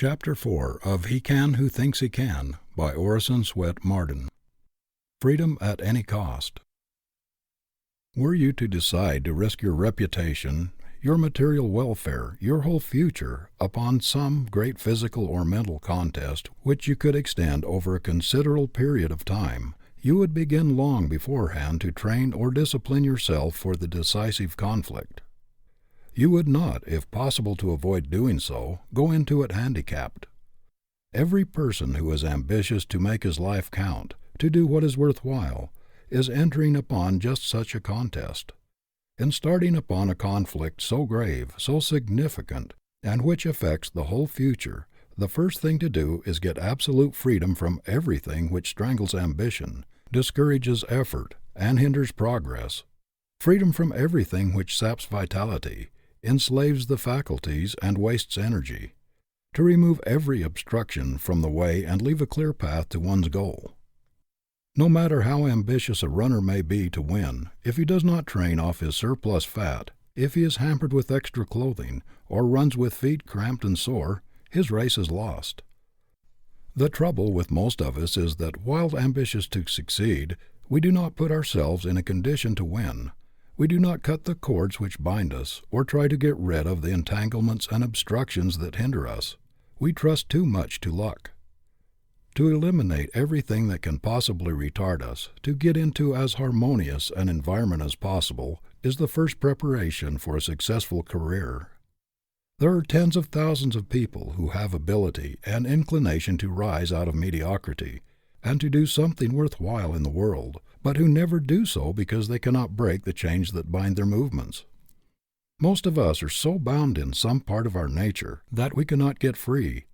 Chapter 4 of He Can Who Thinks He Can by Orison Swett Marden. Freedom at Any Cost. Were you to decide to risk your reputation, your material welfare, your whole future, upon some great physical or mental contest which you could extend over a considerable period of time, you would begin long beforehand to train or discipline yourself for the decisive conflict. You would not, if possible to avoid doing so, go into it handicapped. Every person who is ambitious to make his life count, to do what is worthwhile, is entering upon just such a contest. In starting upon a conflict so grave, so significant, and which affects the whole future, the first thing to do is get absolute freedom from everything which strangles ambition, discourages effort, and hinders progress. Freedom from everything which saps vitality, enslaves the faculties, and wastes energy. To remove every obstruction from the way and leave a clear path to one's goal. No matter how ambitious a runner may be to win, if he does not train off his surplus fat, if he is hampered with extra clothing, or runs with feet cramped and sore, his race is lost. The trouble with most of us is that while ambitious to succeed, we do not put ourselves in a condition to win. We do not cut the cords which bind us, or try to get rid of the entanglements and obstructions that hinder us. We trust too much to luck. To eliminate everything that can possibly retard us, to get into as harmonious an environment as possible, is the first preparation for a successful career. There are tens of thousands of people who have ability and inclination to rise out of mediocrity, and to do something worthwhile in the world, but who never do so because they cannot break the chains that bind their movements. Most of us are so bound in some part of our nature that we cannot get free,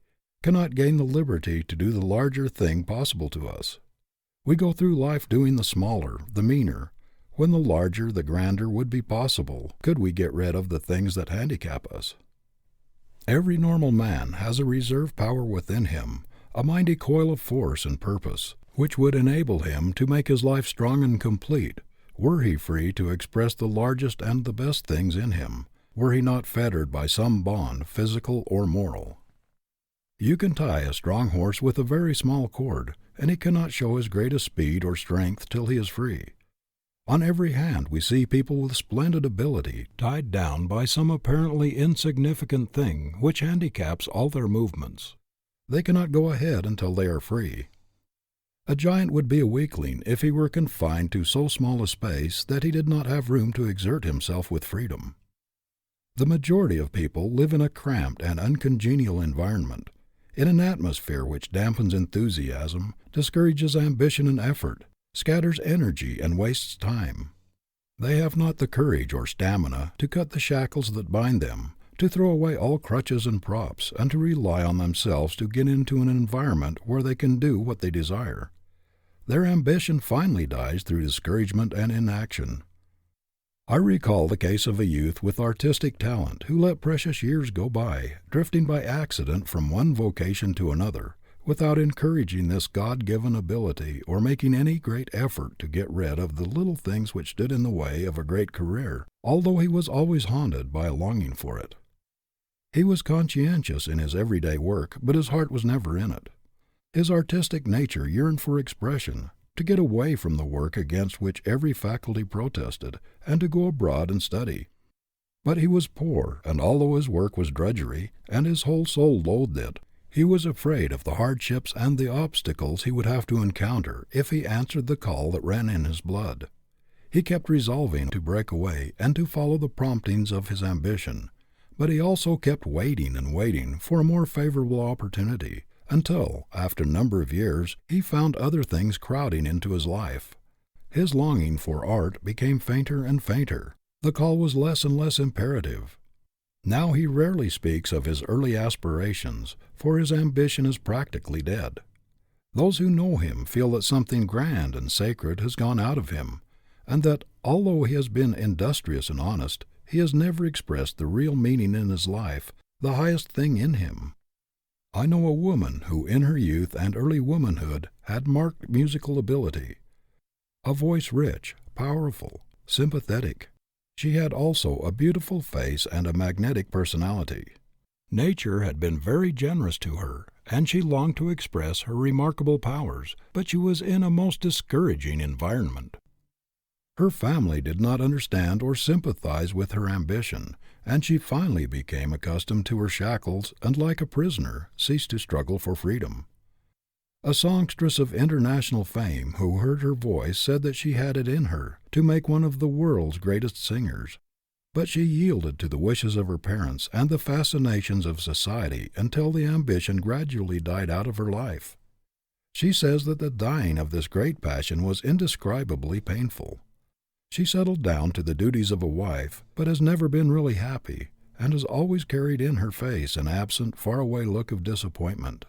cannot gain the liberty to do the larger thing possible to us. We go through life doing the smaller, the meaner, when the larger, the grander would be possible could we get rid of the things that handicap us. Every normal man has a reserve power within him, a mighty coil of force and purpose, which would enable him to make his life strong and complete, were he free to express the largest and the best things in him, were he not fettered by some bond, physical or moral. You can tie a strong horse with a very small cord, and he cannot show his greatest speed or strength till he is free. On every hand we see people with splendid ability tied down by some apparently insignificant thing which handicaps all their movements. They cannot go ahead until they are free. A giant would be a weakling if he were confined to so small a space that he did not have room to exert himself with freedom. The majority of people live in a cramped and uncongenial environment, in an atmosphere which dampens enthusiasm, discourages ambition and effort, scatters energy and wastes time. They have not the courage or stamina to cut the shackles that bind them, to throw away all crutches and props, and to rely on themselves to get into an environment where they can do what they desire. Their ambition finally dies through discouragement and inaction. I recall the case of a youth with artistic talent who let precious years go by, drifting by accident from one vocation to another, without encouraging this God-given ability or making any great effort to get rid of the little things which stood in the way of a great career, although he was always haunted by a longing for it. He was conscientious in his everyday work, but his heart was never in it. His artistic nature yearned for expression, to get away from the work against which every faculty protested, and to go abroad and study. But he was poor, and although his work was drudgery, and his whole soul loathed it, he was afraid of the hardships and the obstacles he would have to encounter if he answered the call that ran in his blood. He kept resolving to break away and to follow the promptings of his ambition. But he also kept waiting and waiting for a more favorable opportunity, until, after a number of years, he found other things crowding into his life. His longing for art became fainter and fainter. The call was less and less imperative. Now he rarely speaks of his early aspirations, for his ambition is practically dead. Those who know him feel that something grand and sacred has gone out of him, and that, although he has been industrious and honest, he has never expressed the real meaning in his life, the highest thing in him. I know a woman who in her youth and early womanhood had marked musical ability, a voice rich, powerful, sympathetic. She had also a beautiful face and a magnetic personality. Nature had been very generous to her, and she longed to express her remarkable powers, but she was in a most discouraging environment. Her family did not understand or sympathize with her ambition, and she finally became accustomed to her shackles and, like a prisoner, ceased to struggle for freedom. A songstress of international fame who heard her voice said that she had it in her to make one of the world's greatest singers. But she yielded to the wishes of her parents and the fascinations of society until the ambition gradually died out of her life. She says that the dying of this great passion was indescribably painful. She settled down to the duties of a wife, but has never been really happy, and has always carried in her face an absent, faraway look of disappointment.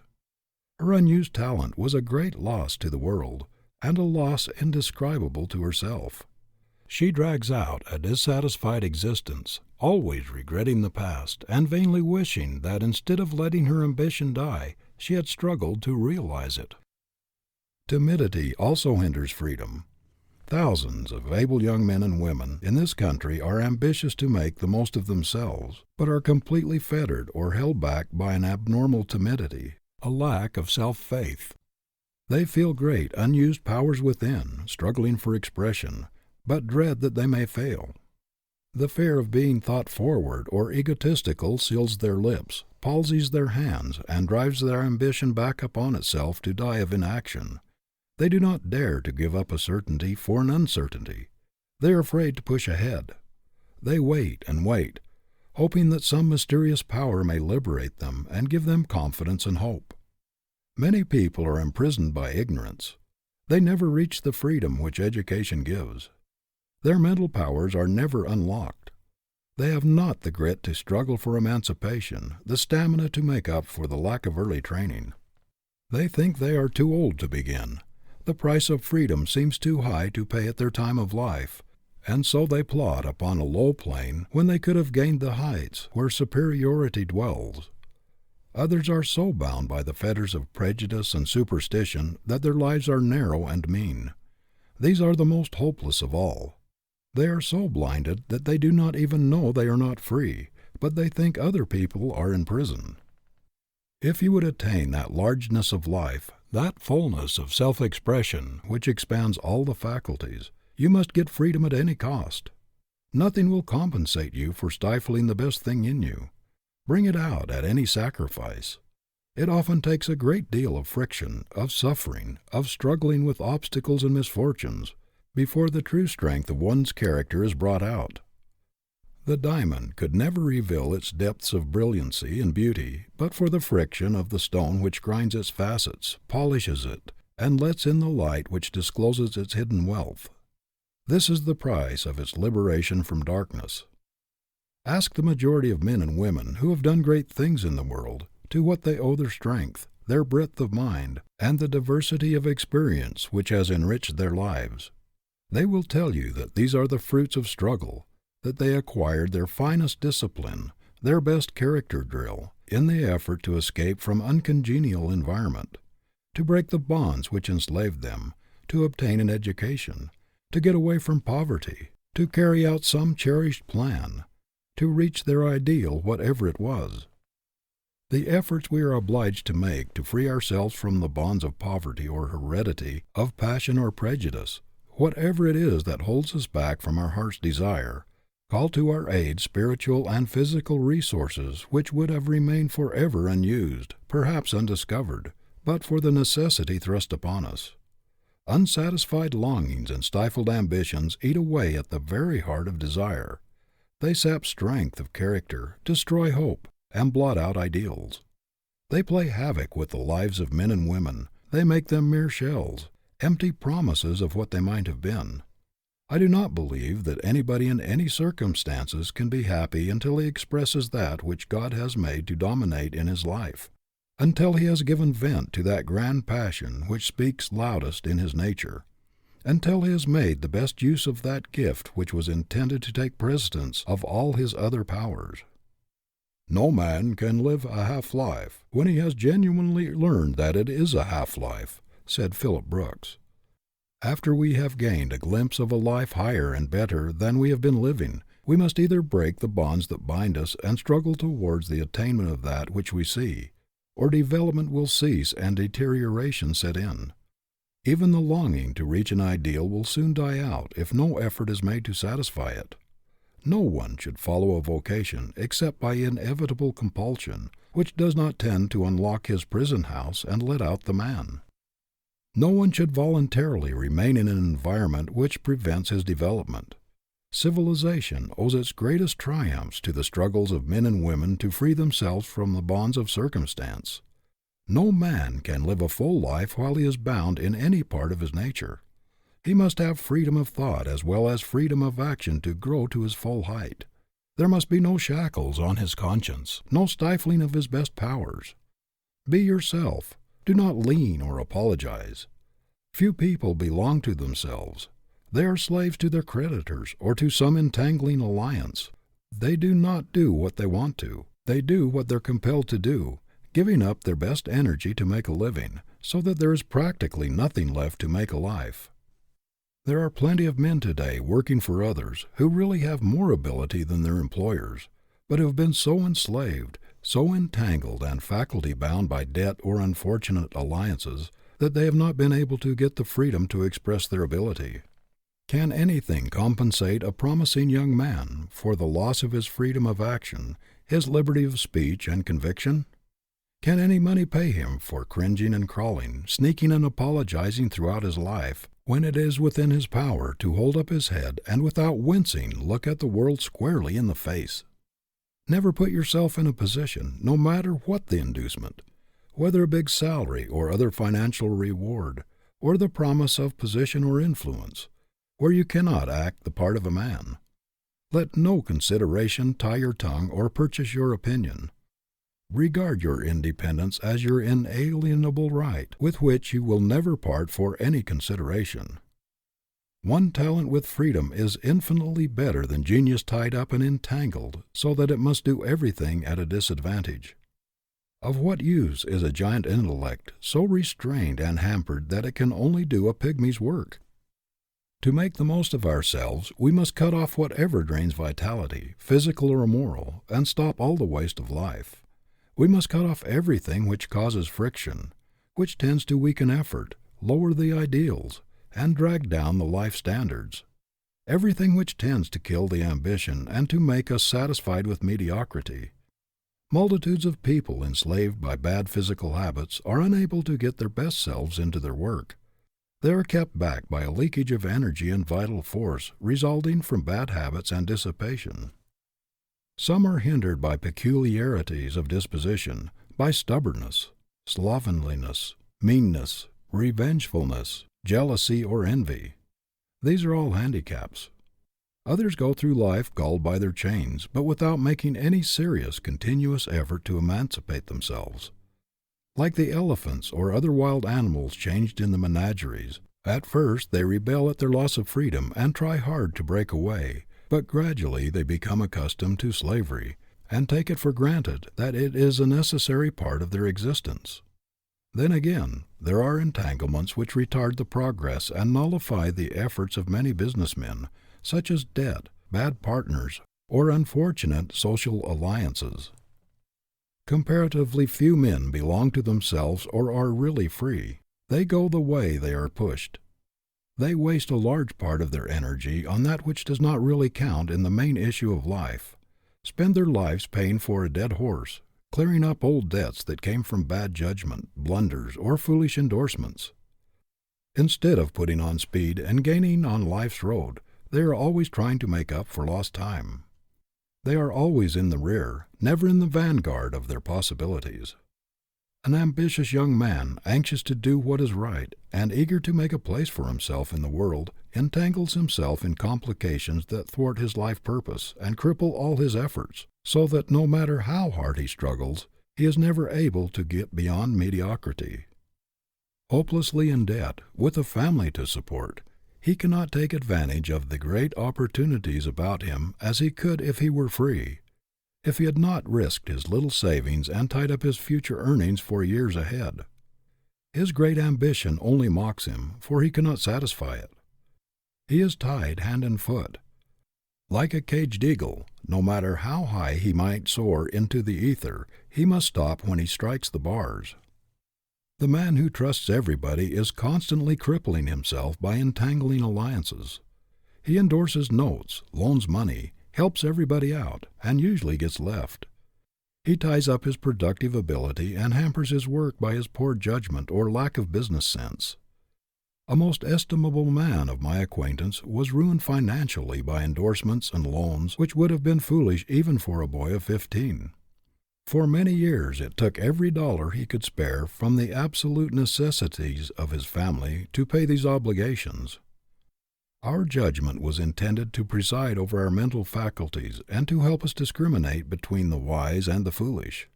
Her unused talent was a great loss to the world, and a loss indescribable to herself. She drags out a dissatisfied existence, always regretting the past, and vainly wishing that instead of letting her ambition die, she had struggled to realize it. Timidity also hinders freedom. Thousands of able young men and women in this country are ambitious to make the most of themselves, but are completely fettered or held back by an abnormal timidity, a lack of self-faith. They feel great unused powers within, struggling for expression, but dread that they may fail. The fear of being thought forward or egotistical seals their lips, palsies their hands, and drives their ambition back upon itself to die of inaction. They do not dare to give up a certainty for an uncertainty. They are afraid to push ahead. They wait and wait, hoping that some mysterious power may liberate them and give them confidence and hope. Many people are imprisoned by ignorance. They never reach the freedom which education gives. Their mental powers are never unlocked. They have not the grit to struggle for emancipation, the stamina to make up for the lack of early training. They think they are too old to begin. The price of freedom seems too high to pay at their time of life, and so they plod upon a low plane when they could have gained the heights where superiority dwells. Others are so bound by the fetters of prejudice and superstition that their lives are narrow and mean. These are the most hopeless of all. They are so blinded that they do not even know they are not free, but they think other people are in prison. If you would attain that largeness of life, that fullness of self-expression which expands all the faculties, you must get freedom at any cost. Nothing will compensate you for stifling the best thing in you. Bring it out at any sacrifice. It often takes a great deal of friction, of suffering, of struggling with obstacles and misfortunes, before the true strength of one's character is brought out. The diamond could never reveal its depths of brilliancy and beauty but for the friction of the stone which grinds its facets, polishes it, and lets in the light which discloses its hidden wealth. This is the price of its liberation from darkness. Ask the majority of men and women who have done great things in the world to what they owe their strength, their breadth of mind, and the diversity of experience which has enriched their lives. They will tell you that these are the fruits of struggle, that they acquired their finest discipline, their best character drill, in the effort to escape from uncongenial environment, to break the bonds which enslaved them, to obtain an education, to get away from poverty, to carry out some cherished plan, to reach their ideal, whatever it was. The efforts we are obliged to make to free ourselves from the bonds of poverty or heredity, of passion or prejudice, whatever it is that holds us back from our heart's desire, call to our aid spiritual and physical resources which would have remained forever unused, perhaps undiscovered, but for the necessity thrust upon us. Unsatisfied longings and stifled ambitions eat away at the very heart of desire. They sap strength of character, destroy hope, and blot out ideals. They play havoc with the lives of men and women. They make them mere shells, empty promises of what they might have been. I do not believe that anybody in any circumstances can be happy until he expresses that which God has made to dominate in his life, until he has given vent to that grand passion which speaks loudest in his nature, until he has made the best use of that gift which was intended to take precedence of all his other powers. No man can live a half-life when he has genuinely learned that it is a half-life, said Philip Brooks. After we have gained a glimpse of a life higher and better than we have been living, We must either break the bonds that bind us and struggle towards the attainment of that which we see, or development will cease and deterioration set in. Even the longing to reach an ideal will soon die out if no effort is made to satisfy it. No one should follow a vocation except by inevitable compulsion, which does not tend to unlock his prison house and let out the man. No one should voluntarily remain in an environment which prevents his development. Civilization owes its greatest triumphs to the struggles of men and women to free themselves from the bonds of circumstance. No man can live a full life while he is bound in any part of his nature. He must have freedom of thought as well as freedom of action to grow to his full height. There must be no shackles on his conscience, no stifling of his best powers. Be yourself. Do not lean or apologize. Few people belong to themselves. They are slaves to their creditors or to some entangling alliance. They do not do what they want to. They do what they're compelled to do, giving up their best energy to make a living, so that there is practically nothing left to make a life. There are plenty of men today working for others who really have more ability than their employers, but who have been so enslaved, so entangled and faculty bound by debt or unfortunate alliances that they have not been able to get the freedom to express their ability. Can anything compensate a promising young man for the loss of his freedom of action, his liberty of speech and conviction? Can any money pay him for cringing and crawling, sneaking and apologizing throughout his life, when it is within his power to hold up his head and without wincing look at the world squarely in the face? Never put yourself in a position, no matter what the inducement, whether a big salary or other financial reward, or the promise of position or influence, where you cannot act the part of a man. Let no consideration tie your tongue or purchase your opinion. Regard your independence as your inalienable right, with which you will never part for any consideration. One talent with freedom is infinitely better than genius tied up and entangled so that it must do everything at a disadvantage. Of what use is a giant intellect so restrained and hampered that it can only do a pygmy's work? To make the most of ourselves, we must cut off whatever drains vitality, physical or moral, and stop all the waste of life. We must cut off everything which causes friction, which tends to weaken effort, lower the ideals, and drag down the life standards. Everything which tends to kill the ambition and to make us satisfied with mediocrity. Multitudes of people enslaved by bad physical habits are unable to get their best selves into their work. They are kept back by a leakage of energy and vital force resulting from bad habits and dissipation. Some are hindered by peculiarities of disposition, by stubbornness, slovenliness, meanness, revengefulness, jealousy, or envy. These are all handicaps. Others go through life galled by their chains, but without making any serious, continuous effort to emancipate themselves. Like the elephants or other wild animals changed in the menageries, at first they rebel at their loss of freedom and try hard to break away, but gradually they become accustomed to slavery and take it for granted that it is a necessary part of their existence. Then again, there are entanglements which retard the progress and nullify the efforts of many businessmen, such as debt, bad partners, or unfortunate social alliances. Comparatively few men belong to themselves or are really free. They go the way they are pushed. They waste a large part of their energy on that which does not really count in the main issue of life, spend their lives paying for a dead horse, clearing up old debts that came from bad judgment, blunders, or foolish endorsements. Instead of putting on speed and gaining on life's road, they are always trying to make up for lost time. They are always in the rear, never in the vanguard of their possibilities. An ambitious young man, anxious to do what is right, and eager to make a place for himself in the world, entangles himself in complications that thwart his life purpose and cripple all his efforts, so that no matter how hard he struggles, he is never able to get beyond mediocrity. Hopelessly in debt, with a family to support, he cannot take advantage of the great opportunities about him as he could if he were free. If he had not risked his little savings and tied up his future earnings for years ahead. His great ambition only mocks him, for he cannot satisfy it. He is tied hand and foot. Like a caged eagle, no matter how high he might soar into the ether, he must stop when he strikes the bars. The man who trusts everybody is constantly crippling himself by entangling alliances. He endorses notes, loans money, helps everybody out, and usually gets left. He ties up his productive ability and hampers his work by his poor judgment or lack of business sense. A most estimable man of my acquaintance was ruined financially by endorsements and loans which would have been foolish even for a boy of 15. For many years it took every dollar he could spare from the absolute necessities of his family to pay these obligations. Our judgment was intended to preside over our mental faculties and to help us discriminate between the wise and the foolish.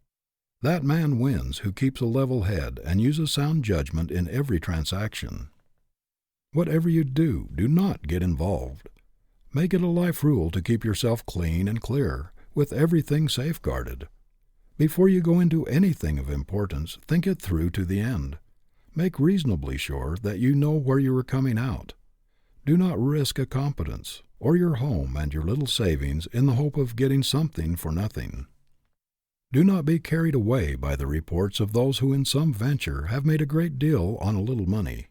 That man wins who keeps a level head and uses sound judgment in every transaction. Whatever you do, do not get involved. Make it a life rule to keep yourself clean and clear, with everything safeguarded. Before you go into anything of importance, think it through to the end. Make reasonably sure that you know where you are coming out. Do not risk a competence, or your home and your little savings in the hope of getting something for nothing. Do not be carried away by the reports of those who in some venture have made a great deal on a little money.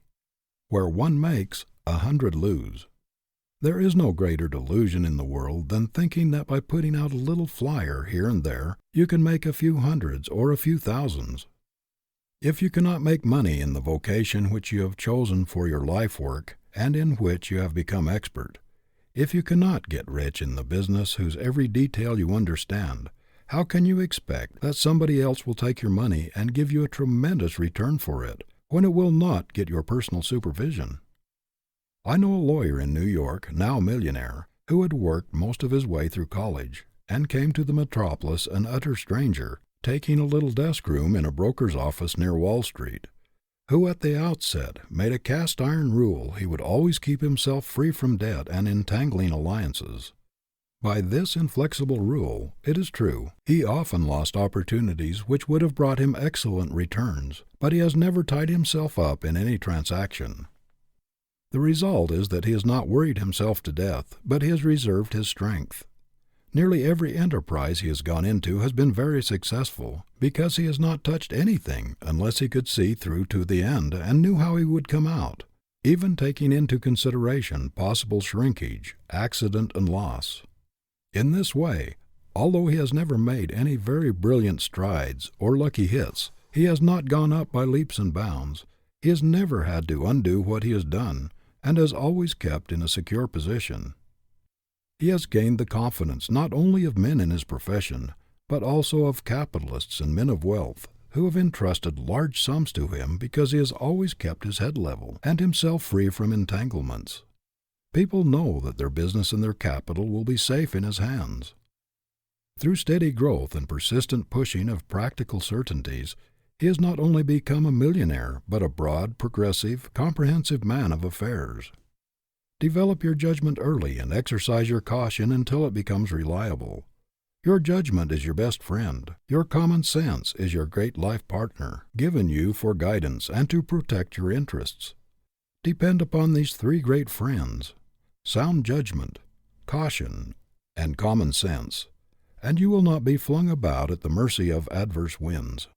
Where one makes, 100 lose. There is no greater delusion in the world than thinking that by putting out a little flyer here and there, you can make a few hundreds or a few thousands. If you cannot make money in the vocation which you have chosen for your life work, and in which you have become expert, if you cannot get rich in the business whose every detail you understand, how can you expect that somebody else will take your money and give you a tremendous return for it, when it will not get your personal supervision? I know a lawyer in New York, now a millionaire, who had worked most of his way through college, and came to the metropolis an utter stranger, taking a little desk room in a broker's office near Wall Street, who at the outset made a cast-iron rule he would always keep himself free from debt and entangling alliances. By this inflexible rule, it is true, he often lost opportunities which would have brought him excellent returns, but he has never tied himself up in any transaction. The result is that he has not worried himself to death, but he has reserved his strength. Nearly every enterprise he has gone into has been very successful, because he has not touched anything unless he could see through to the end and knew how he would come out, even taking into consideration possible shrinkage, accident, and loss. In this way, although he has never made any very brilliant strides or lucky hits, he has not gone up by leaps and bounds, he has never had to undo what he has done, and has always kept in a secure position. He has gained the confidence not only of men in his profession, but also of capitalists and men of wealth, who have entrusted large sums to him because he has always kept his head level and himself free from entanglements. People know that their business and their capital will be safe in his hands. Through steady growth and persistent pushing of practical certainties, he has not only become a millionaire, but a broad, progressive, comprehensive man of affairs. Develop your judgment early and exercise your caution until it becomes reliable. Your judgment is your best friend. Your common sense is your great life partner, given you for guidance and to protect your interests. Depend upon these three great friends, sound judgment, caution, and common sense, and you will not be flung about at the mercy of adverse winds.